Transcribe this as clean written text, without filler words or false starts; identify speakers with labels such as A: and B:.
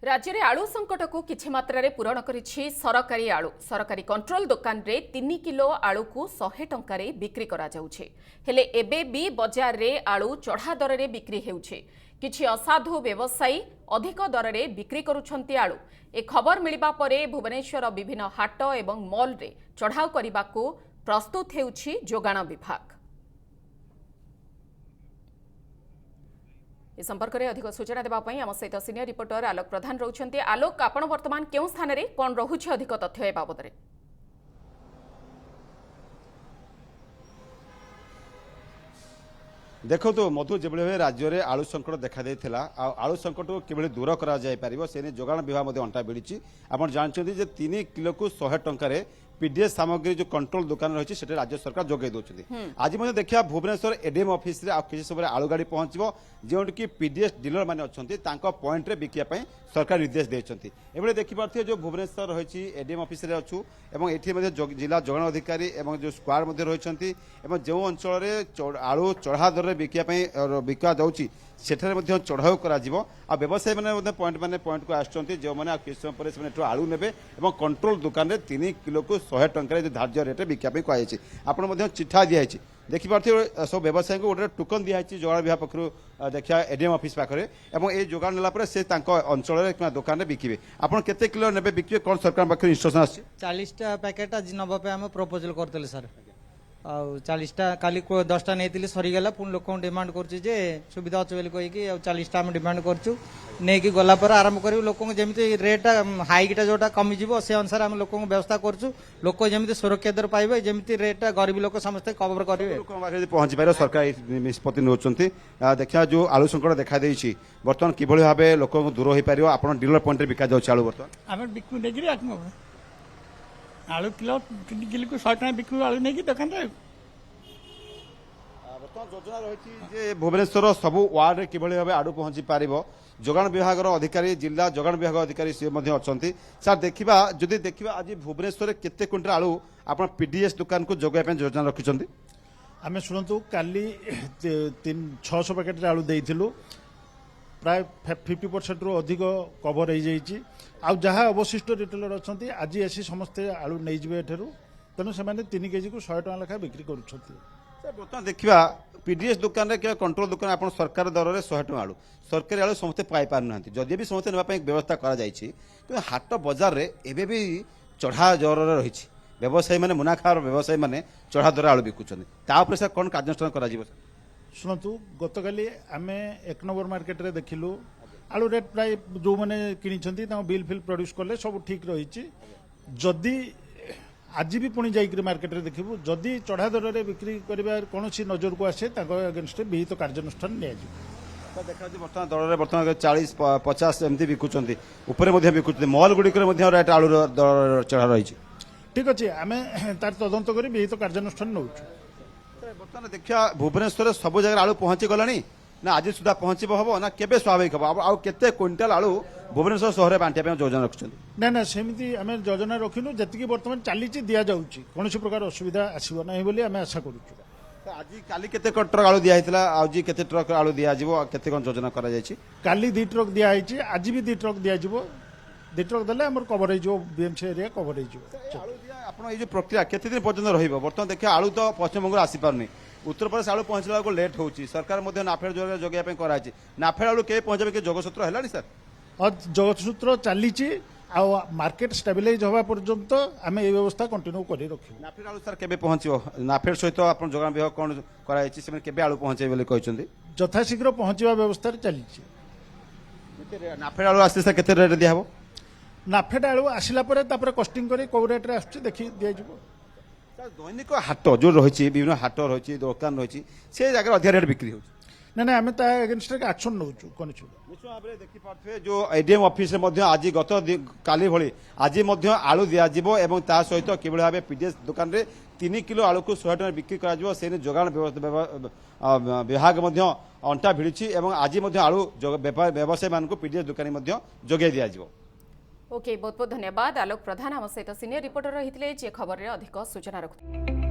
A: राज्य में आलू संकट को किछि मात्रा पूरण करिछि सरकारी आलू। सरकारी कंट्रोल दुकान रे 3 किलो आलू को 100 टंका रे बिक्री करा जाउछे। हेले एबे भी बाजार रे आलू चढ़ा दर रे बिक्री हेउछे। किछि असाधु व्यवसायी अधिक दर रे बिक्री करूछंती आलू। ए खबर मिलिबा परे भुवनेश्वर विभिन्न हाट एवं मॉल रे चढ़ाऊ करबाकू प्रस्तुत हेउछि जोगाण विभाग। इस संपर्क में अधिक सूचना देवाई आम सहित सीनियर रिपोर्टर आलोक प्रधान रोचंती। आलोक, आपण वर्तमान केउं स्थान रे कोन रहुछि अधिक तथ्य ए बाबद रे?
B: देखो तो मधु जो राज्य में आलू संकट देखा देता आलू संकट को किभली दूर करा जाय परिबो से जोगाण विभाग अंटा भिड़ी। आप जानते 3 किलो को 100 टंका पीडीएस सामग्री जो कंट्रोल दुकान रही है राज्य सरकार जोगे दौरान। आज देखा भुवनेश्वर एडीएम ऑफिस रे किसी समय आलू गाड़ी पहुंचो जो कि पीडीएस डीलर मैंने अच्छा पॉइंट रे बिकिया सरकार निर्देश देते। एभले देखिपे जो भुवनेश्वर रही एडीएम ऑफिस रे अच्छू और ये जिला जोगाण अधिकारी और जो स्क्वाड रही जो अंचल आलू चढ़ा दर बिका जाऊँगी सेठारे चढ़ाऊ कर व्यवसायी मैंने पॉइंट को आसुँच जो मैंने किस समय पर आलू ने कंट्रोल दुकान में 3 किलो को 100 टंका धार्य रेट बिकापी कहुई। आपड़ चिठा दिखाई देखिपे सब व्यवसायी को गोटे टोकन दिखाई जोगाण विभाग पक्ष देखा एडीएम ऑफिस पाखे और ये जोगाण नेला से अंचल दुकान में बिके। आप केते किलो ने बिके कौन सरकार पाखे इंस्ट्रक्शन आसी?
C: 40टा पैकेट आज नवाई आम प्रपोजल करते सर आ 40टा काली 10टा नहीं सरीगला पुणी लोक डिमांड कर सुविधा अच्छे बोली कहीकि 40टा आम डिमांड करूँ नहीं गला आरंभ कर लोक जमी रेट हाइटा जोटा कमिज से अनुसार आम लोक व्यवस्था करूँ लोक जमी सुरक्षा दर पाइबे जमी रेटा गरीब लोक समस्त कवर करेंगे
B: पहुंची पारे सरकार निष्पत्ति नौकरी। देखा जो आलू संकट देखा देती बर्तमान किभली भाव लोक दूर हो पार आप डीलर पॉइंट में बिका जाऊँ आलू बर्तमान
D: आम बिकू नहीं आलू किलो 3 किलो को 100 टका बिकू आलू नहीं दुकान
B: योजना रही भुवनेश्वर सबू वार्ड में किभली भाव आलू पहुंची पार जोगाण विभाग अधिकारी जिला जोगाण विभाग अधिकारी सी अच्छा सर देखा जदि देखा आज भुवनेश्वर केते क्विंटाल आलू आप पीडीएस दुकान को जोगाई योजना रखिंट?
E: आम शुणु काली 600 पैकेट आलू देइथिलु प्राय 50% रु अधिक कवर हो जाइए आउ जहाँ अवशिष्ट रिटेलर अच्छा आज आसी समस्ते आलू नहीं जाए एठू तेणु से 3 केजी को 100 टका लेखा बिक्री करुँच।
B: बर्तमान देखा पीडीएस दुकान में क्या कंट्रोल दुकान आप सरकार दर में 100 टका आलू सरकारी आलू समस्ते पाई ना जदि भी समस्ते नापी व्यवस्था कर हाट बजार में एवं भी चढ़ा दर रही व्यवसायी मैंने मुनाफा व्यवसायी मैंने चढ़ा दर आलू बिकुचर सर कौन कार्यानुष्ठान कर
E: शुणु गत काली आम 1 नंबर मार्केट रे देखिलु आलू रेट प्राय जो मैंने किनी बिल फिल प्रोड्यूस कले सब ठीक रही जदि आज भी पुणी जाइए मार्केट रे देखिबू जदि चढ़ा दर में बिक्री करने कौन नजर को आसे अगेन्स्ट विहित कार्यानुष्ठान
B: देखा बर्तमान दर में बर्तमान 40-50 एमती बिकुंट उपरे बिकुंट मॉल गुड़िक रेट आलू दर चढ़ा रही
E: ठीक अच्छे आम तार तदंत कर विहित कार्यानुष्ठान नौ।
B: बर्तमान देखा भुवनेश्वर सब जगह आलू पहुंची गलानी ना आज सुधा पहुंच हम ना केबे स्वाभाविक हम आउ केते क्विंटाल आलू भुवनेश्वर सहर बांटिया योजना रखुं?
E: ना ना सेमती आम योजना रखिनु जी बर्तमान चली दि जाऊँगी कौन प्रकार असुविधा आसब ना बोली आम आशा करूँ।
B: आज काली केते ट्रक आलू दिया आज केते ट्रक आलू दिज्व केते कौन योजना
E: काली 2 ट्रक दिखाई आज भी 2 ट्रक दिज्व 2 ट्रक देले आम कवर हो बीएमसी एरिया कवर हो
B: जो प्रक्रिया केते दिन पर्यटन रहिबो? बर्तमान देखिए आलू तो पश्चिमबंग आसी पारनी उत्तर प्रदेश आलू पहुंचला को लेट होची सरकार नाफेड जोगे जोगाई कराई नाफेड आलू के पहुंचे कि जोगसूत्र है सर?
E: जोगसूत्र चली मार्केट स्टेबिलाइज हवा पर्यंत आम ये व्यवस्था कंटिन्यू कर रखी।
B: नाफेड आलू सर केबे पहुंचो नाफेड सहित आप जोगान विभाग कौन कराई केबे आलू पहुंचे बोली कहते?
E: यथाशीघ्र पहुंचवा व्यवस्था चली
B: नाफेड आलू आस्ते केते रेट दिया हबो?
E: नाफेड आलू आसिला परे कस्टिंग करी कौ रेट रे आछी देखि दिया जिवो।
B: दैनिक हाट जो रही विभिन्न हाट रही दुकान रही से जगह अधिक रेट बिक्री हो
E: ना आम एगेन्स्ट एक्शन नौ कौन
B: निश्चित भाव में देखिपे जो एडीएम ऑफिस आज गत काली भली आज आलू दिज्व और ता सहित किभली भाव पीडीएस दुकान में 3 किलो आलू को 100 टका बिक्री कर जोगाण विभाग अंटा भिड़ी और आज आलू व्यवसायी मान पीडीएस दुकानी जोगे दिज्व।
A: ओके, बहुत बहुत धन्यवाद आलोक प्रधान आम सहित सीनियर रिपोर्टर रही खबर में अधिक सूचना रखुते।